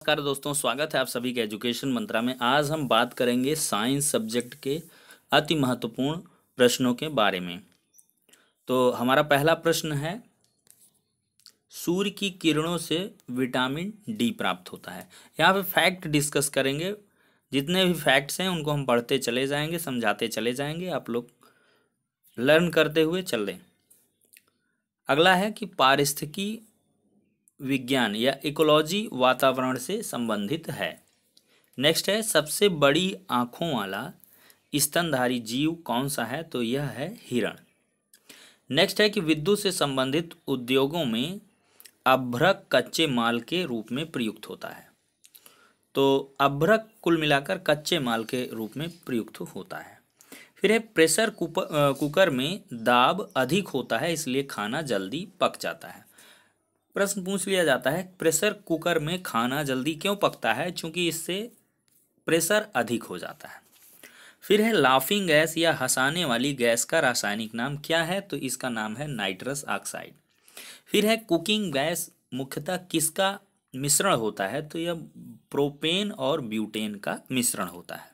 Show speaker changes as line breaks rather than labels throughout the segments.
नमस्कार दोस्तों, स्वागत है आप सभी के एजुकेशन मंत्रा में। आज हम बात करेंगे साइंस सब्जेक्ट के अति महत्वपूर्ण प्रश्नों के बारे में। तो हमारा पहला प्रश्न है, सूर्य की किरणों से विटामिन डी प्राप्त होता है। यहाँ पे फैक्ट डिस्कस करेंगे। जितने भी फैक्ट्स हैं उनको हम पढ़ते चले जाएंगे, समझाते चले जाएंगे, आप लोग लर्न करते हुए चल दें। अगला है कि पारिस्थितिकी विज्ञान या इकोलॉजी वातावरण से संबंधित है। नेक्स्ट है, सबसे बड़ी आंखों वाला स्तनधारी जीव कौन सा है? तो यह है हिरण। नेक्स्ट है कि विद्युत से संबंधित उद्योगों में अभ्रक कच्चे माल के रूप में प्रयुक्त होता है। तो अभ्रक कुल मिलाकर कच्चे माल के रूप में प्रयुक्त होता है। फिर है, प्रेशर कुकर में दाब अधिक होता है, इसलिए खाना जल्दी पक जाता है। प्रश्न पूछ लिया जाता है, प्रेशर कुकर में खाना जल्दी क्यों पकता है? क्योंकि इससे प्रेशर अधिक हो जाता है। फिर है, लाफिंग गैस या हंसाने वाली गैस का रासायनिक नाम क्या है? तो इसका नाम है नाइट्रस ऑक्साइड। फिर है, कुकिंग गैस मुख्यतः किसका मिश्रण होता है? तो यह प्रोपेन और ब्यूटेन का मिश्रण होता है।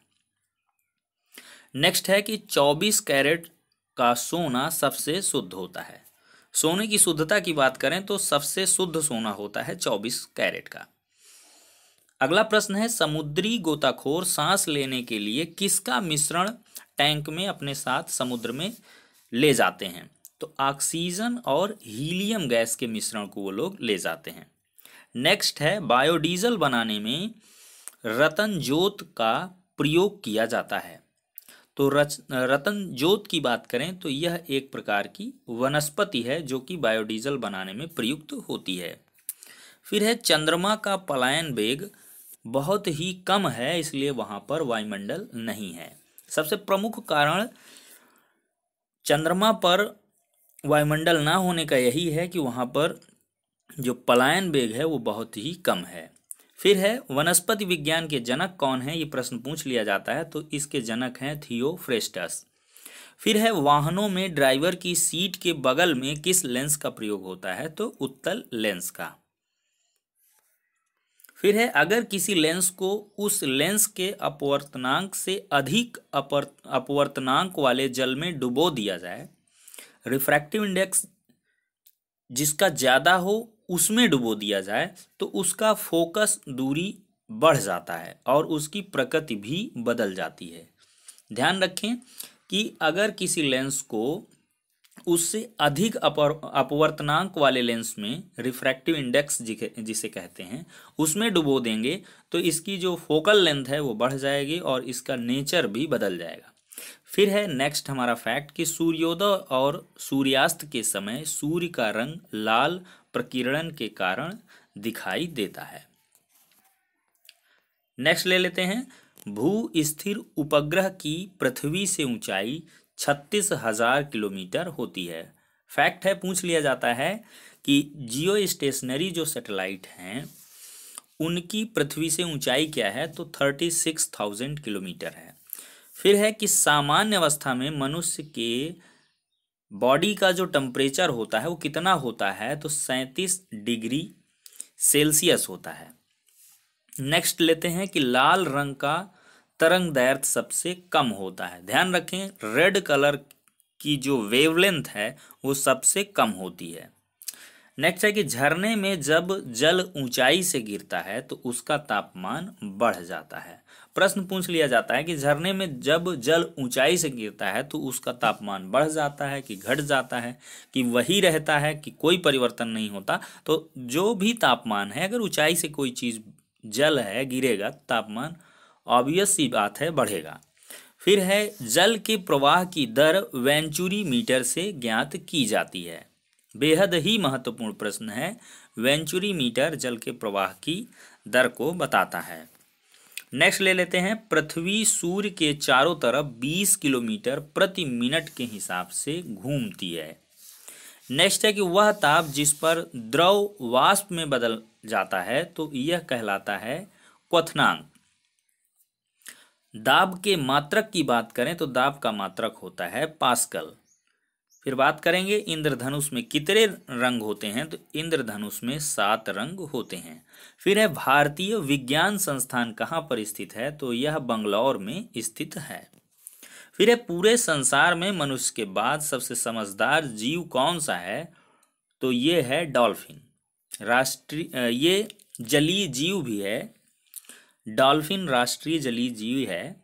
नेक्स्ट है कि 24 कैरेट का सोना सबसे शुद्ध होता है। सोने की शुद्धता की बात करें तो सबसे शुद्ध सोना होता है 24 कैरेट का। अगला प्रश्न है, समुद्री गोताखोर सांस लेने के लिए किसका मिश्रण टैंक में अपने साथ समुद्र में ले जाते हैं? तो ऑक्सीजन और हीलियम गैस के मिश्रण को वो लोग ले जाते हैं। नेक्स्ट है, बायोडीजल बनाने में रतन जोत का प्रयोग किया जाता है। तो रतन जोत की बात करें तो यह एक प्रकार की वनस्पति है जो कि बायोडीजल बनाने में प्रयुक्त होती है। फिर है, चंद्रमा का पलायन वेग बहुत ही कम है, इसलिए वहां पर वायुमंडल नहीं है। सबसे प्रमुख कारण चंद्रमा पर वायुमंडल ना होने का यही है कि वहां पर जो पलायन वेग है वो बहुत ही कम है। फिर है, वनस्पति विज्ञान के जनक कौन है? ये प्रश्न पूछ लिया जाता है। तो इसके जनक हैं थियोफ्रेस्टस। फिर है, वाहनों में ड्राइवर की सीट के बगल में किस लेंस का प्रयोग होता है? तो उत्तल लेंस का। फिर है, अगर किसी लेंस को उस लेंस के अपवर्तनांक से अधिक अपवर्तनांक वाले जल में डुबो दिया जाए, रिफ्रैक्टिव इंडेक्स जिसका ज्यादा हो उसमें डुबो दिया जाए, तो उसका फोकस दूरी बढ़ जाता है और उसकी प्रकृति भी बदल जाती है। ध्यान रखें कि अगर किसी लेंस को उससे अधिक अपवर्तनांक वाले लेंस में, रिफ्रैक्टिव इंडेक्स जिसे कहते हैं, उसमें डुबो देंगे तो इसकी जो फोकल लेंथ है वो बढ़ जाएगी और इसका नेचर भी बदल जाएगा। फिर है नेक्स्ट हमारा फैक्ट कि सूर्योदय और सूर्यास्त के समय सूर्य का रंग लाल प्रकीर्णन के कारण दिखाई देता है। नेक्स्ट ले लेते हैं, भू स्थिर उपग्रह की पृथ्वी से ऊंचाई 36,000 किलोमीटर होती है। फैक्ट है, पूछ लिया जाता है कि जियो स्टेशनरी जो सैटेलाइट हैं उनकी पृथ्वी से ऊंचाई क्या है? तो 36,000 किलोमीटर है। फिर है कि सामान्य अवस्था में मनुष्य के बॉडी का जो टेम्परेचर होता है वो कितना होता है? तो 37 डिग्री सेल्सियस होता है। नेक्स्ट लेते हैं कि लाल रंग का तरंग दैर्घ्य सबसे कम होता है। ध्यान रखें, रेड कलर की जो वेवलेंथ है वो सबसे कम होती है। नेक्स्ट है कि झरने में जब जल ऊंचाई से गिरता है तो उसका तापमान बढ़ जाता है। प्रश्न पूछ लिया जाता है कि झरने में जब जल ऊंचाई से गिरता है तो उसका तापमान बढ़ जाता है कि घट जाता है कि वही रहता है कि कोई परिवर्तन नहीं होता? तो जो भी तापमान है, अगर ऊंचाई से कोई चीज जल है गिरेगा, तापमान ऑब्वियस सी बात है बढ़ेगा। फिर है, जल के प्रवाह की दर वेंचुरी मीटर से ज्ञात की जाती है। बेहद ही महत्वपूर्ण प्रश्न है। वेंचुरी मीटर जल के प्रवाह की दर को बताता है। नेक्स्ट ले लेते हैं, पृथ्वी सूर्य के चारों तरफ 20 किलोमीटर प्रति मिनट के हिसाब से घूमती है। नेक्स्ट है कि वह ताप जिस पर द्रव वाष्प में बदल जाता है तो यह कहलाता है क्वथनांक। दाब के मात्रक की बात करें तो दाब का मात्रक होता है पास्कल। फिर बात करेंगे इंद्रधनुष में कितने रंग होते हैं, तो इंद्रधनुष में 7 रंग होते हैं। फिर है भारतीय विज्ञान संस्थान कहाँ पर स्थित है, तो यह बंगलौर में स्थित है। फिर है पूरे संसार में मनुष्य के बाद सबसे समझदार जीव कौन सा है, तो ये है डॉल्फिन। राष्ट्रीय ये जलीय जीव भी है, डॉल्फिन राष्ट्रीय जलीय जीव है,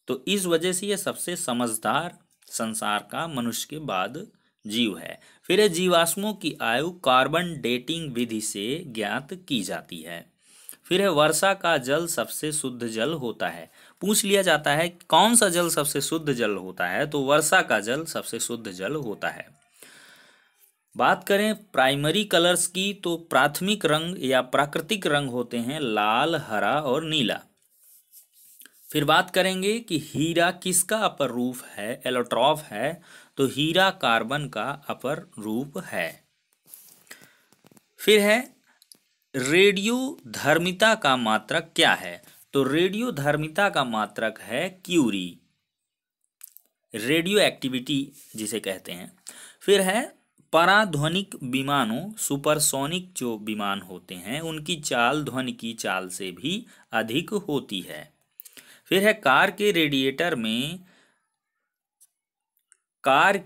तो इस वजह से ये सबसे समझदार संसार का मनुष्य के बाद जीव है। फिर है जीवाश्मों की आयु कार्बन डेटिंग विधि से ज्ञात की जाती है। फिर है वर्षा का जल सबसे शुद्ध जल होता है। पूछ लिया जाता है कौन सा जल सबसे शुद्ध जल होता है, तो वर्षा का जल सबसे शुद्ध जल होता है। बात करें प्राइमरी कलर्स की, तो प्राथमिक रंग या प्राकृतिक रंग होते हैं लाल, हरा और नीला। फिर बात करेंगे कि हीरा किसका अपर रूप है, एलोट्रॉप है, तो हीरा कार्बन का अपर रूप है। फिर है रेडियो धर्मिता का मात्रक क्या है, तो रेडियो धर्मिता का मात्रक है क्यूरी, रेडियो एक्टिविटी जिसे कहते हैं। फिर है पराध्वनिक विमानों, सुपरसोनिक जो विमान होते हैं उनकी चाल ध्वनि की चाल से भी अधिक होती है। फिर है कार के रेडिएटर में कार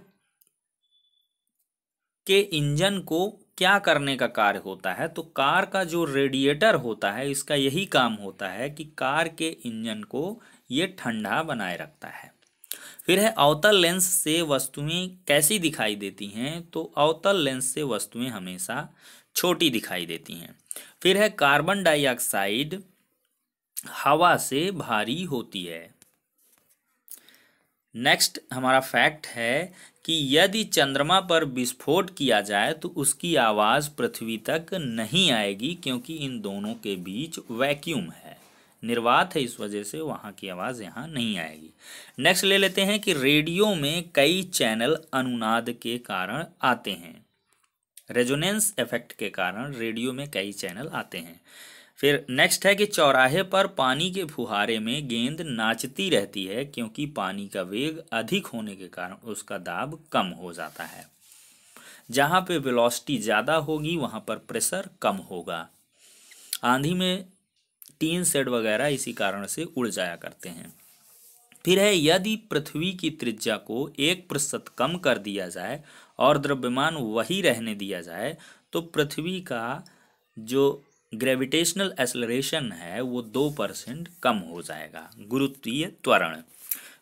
के इंजन को क्या करने का कार्य होता है, तो कार का जो रेडिएटर होता है इसका यही काम होता है कि कार के इंजन को ये ठंडा बनाए रखता है। फिर है अवतल लेंस से वस्तुएं कैसी दिखाई देती हैं, तो अवतल लेंस से वस्तुएं हमेशा छोटी दिखाई देती हैं। फिर है कार्बन डाइऑक्साइड हवा से भारी होती है। नेक्स्ट हमारा फैक्ट है कि यदि चंद्रमा पर विस्फोट किया जाए तो उसकी आवाज़ पृथ्वी तक नहीं आएगी, क्योंकि इन दोनों के बीच वैक्यूम है, निर्वात है, इस वजह से वहाँ की आवाज़ यहाँ नहीं आएगी। नेक्स्ट ले लेते हैं कि रेडियो में कई चैनल अनुनाद के कारण आते हैं, रेजोनेंस इफेक्ट के कारण रेडियो में कई चैनल आते हैं। फिर नेक्स्ट है कि चौराहे पर पानी के फुहारे में गेंद नाचती रहती है, क्योंकि पानी का वेग अधिक होने के कारण उसका दाब कम हो जाता है। जहाँ पे वेलोसिटी ज़्यादा होगी वहाँ पर प्रेशर कम होगा। आंधी में टीन शेड वगैरह इसी कारण से उड़ जाया करते हैं। फिर है यदि पृथ्वी की त्रिज्या को 1% कम कर दिया जाए और द्रव्यमान वही रहने दिया जाए तो पृथ्वी का जो ग्रेविटेशनल एक्सेलरेशन है वो 2% कम हो जाएगा, गुरुत्वीय त्वरण।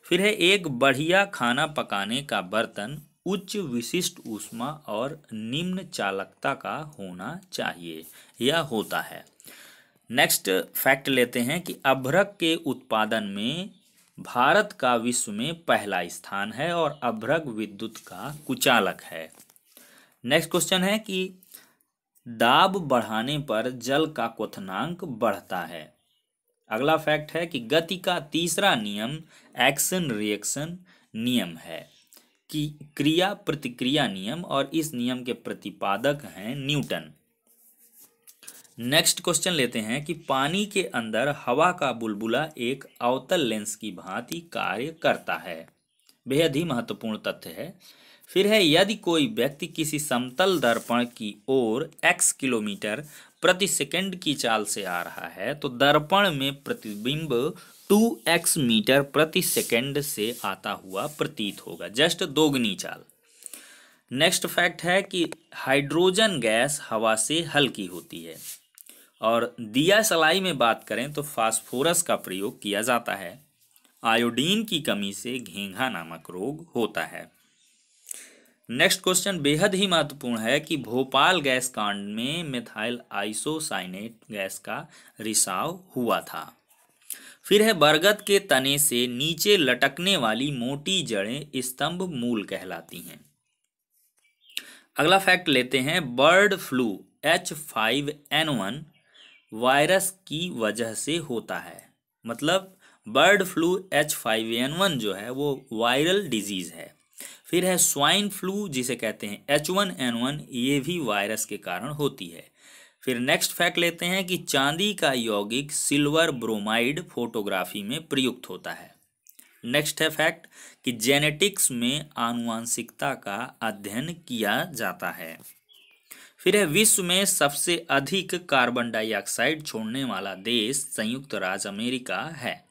फिर है एक बढ़िया खाना पकाने का बर्तन उच्च विशिष्ट ऊष्मा और निम्न चालकता का होना चाहिए या होता है। नेक्स्ट फैक्ट लेते हैं कि अभ्रक के उत्पादन में भारत का विश्व में पहला स्थान है और अभ्रक विद्युत का कुचालक है। नेक्स्ट क्वेश्चन है कि दाब बढ़ाने पर जल का क्वथनांक बढ़ता है। अगला फैक्ट है कि गति का तीसरा नियम एक्शन रिएक्शन नियम है, कि क्रिया प्रतिक्रिया नियम, और इस नियम के प्रतिपादक हैं न्यूटन। नेक्स्ट क्वेश्चन लेते हैं कि पानी के अंदर हवा का बुलबुला एक अवतल लेंस की भांति कार्य करता है, बेहद ही महत्वपूर्ण तथ्य है। फिर है यदि कोई व्यक्ति किसी समतल दर्पण की ओर x किलोमीटर प्रति सेकंड की चाल से आ रहा है तो दर्पण में प्रतिबिंब 2x मीटर प्रति सेकंड से आता हुआ प्रतीत होगा, जस्ट दोगुनी चाल। नेक्स्ट फैक्ट है कि हाइड्रोजन गैस हवा से हल्की होती है। और दिया सलाई में बात करें तो फास्फोरस का प्रयोग किया जाता है। आयोडीन की कमी से घेंघा नामक रोग होता है। नेक्स्ट क्वेश्चन बेहद ही महत्वपूर्ण है कि भोपाल गैस कांड में मिथाइल आइसोसाइनेट गैस का रिसाव हुआ था। फिर है बरगद के तने से नीचे लटकने वाली मोटी जड़ें स्तंभ मूल कहलाती हैं। अगला फैक्ट लेते हैं बर्ड फ्लू H5N1 वायरस की वजह से होता है। मतलब बर्ड फ्लू H5N1 जो है वो वायरल डिजीज है। फिर है स्वाइन फ्लू जिसे कहते हैं H1N1, ये भी वायरस के कारण होती है। फिर नेक्स्ट फैक्ट लेते हैं कि चांदी का यौगिक सिल्वर ब्रोमाइड फोटोग्राफी में प्रयुक्त होता है। नेक्स्ट है फैक्ट कि जेनेटिक्स में आनुवांशिकता का अध्ययन किया जाता है। फिर है विश्व में सबसे अधिक कार्बन डाइऑक्साइड छोड़ने वाला देश संयुक्त राज्य अमेरिका है।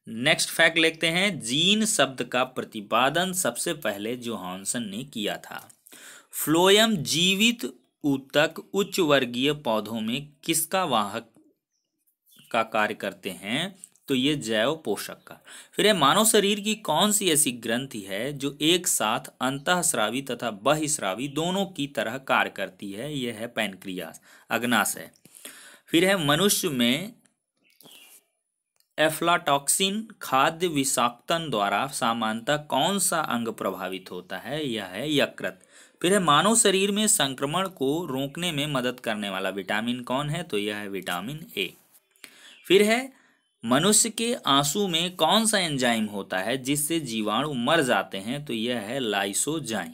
नेक्स्ट फैक्ट लिखते हैं, जीन शब्द का प्रतिपादन सबसे पहले जोहानसन ने किया था। फ्लोएम जीवित ऊतक उच्च वर्गीय पौधों में किसका वाहक का कार्य करते हैं, तो ये जैव पोषक का। फिर है मानव शरीर की कौन सी ऐसी ग्रंथि है जो एक साथ अंतःस्रावी तथा बहिस्रावी दोनों की तरह कार्य करती है, यह है पैनक्रियास, अग्नाशय। फिर है मनुष्य में एफ्लाटॉक्सिन खाद्य विषाक्तन द्वारा सामान्यतः कौन सा अंग प्रभावित होता है, यह है यकृत। फिर है मानव शरीर में संक्रमण को रोकने में मदद करने वाला विटामिन कौन है, तो यह है विटामिन ए। फिर है मनुष्य के आंसू में कौन सा एंजाइम होता है जिससे जीवाणु मर जाते हैं, तो यह है लाइसोजाइम।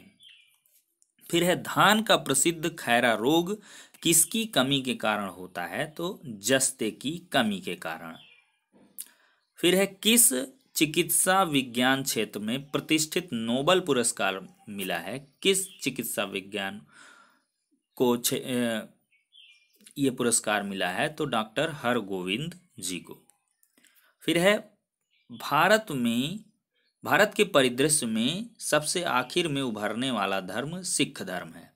फिर है धान का प्रसिद्ध खैरा रोग किसकी कमी के कारण होता है, तो जस्ते की कमी के कारण। फिर है किस चिकित्सा विज्ञान क्षेत्र में प्रतिष्ठित नोबेल पुरस्कार मिला है, किस चिकित्सा विज्ञान को ये पुरस्कार मिला है, तो डॉक्टर हरगोविंद जी को। फिर है भारत के परिदृश्य में सबसे आखिर में उभरने वाला धर्म सिख धर्म है।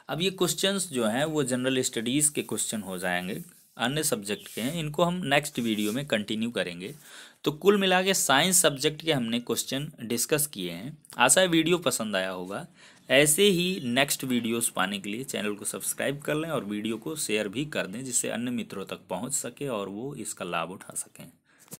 अब ये क्वेश्चंस जो हैं वो जनरल स्टडीज़ के क्वेश्चन हो जाएंगे, अन्य सब्जेक्ट के हैं, इनको हम नेक्स्ट वीडियो में कंटिन्यू करेंगे। तो कुल मिला के साइंस सब्जेक्ट के हमने क्वेश्चन डिस्कस किए हैं। आशा है वीडियो पसंद आया होगा। ऐसे ही नेक्स्ट वीडियोस पाने के लिए चैनल को सब्सक्राइब कर लें और वीडियो को शेयर भी कर दें, जिससे अन्य मित्रों तक पहुंच सके और वो इसका लाभ उठा सकें।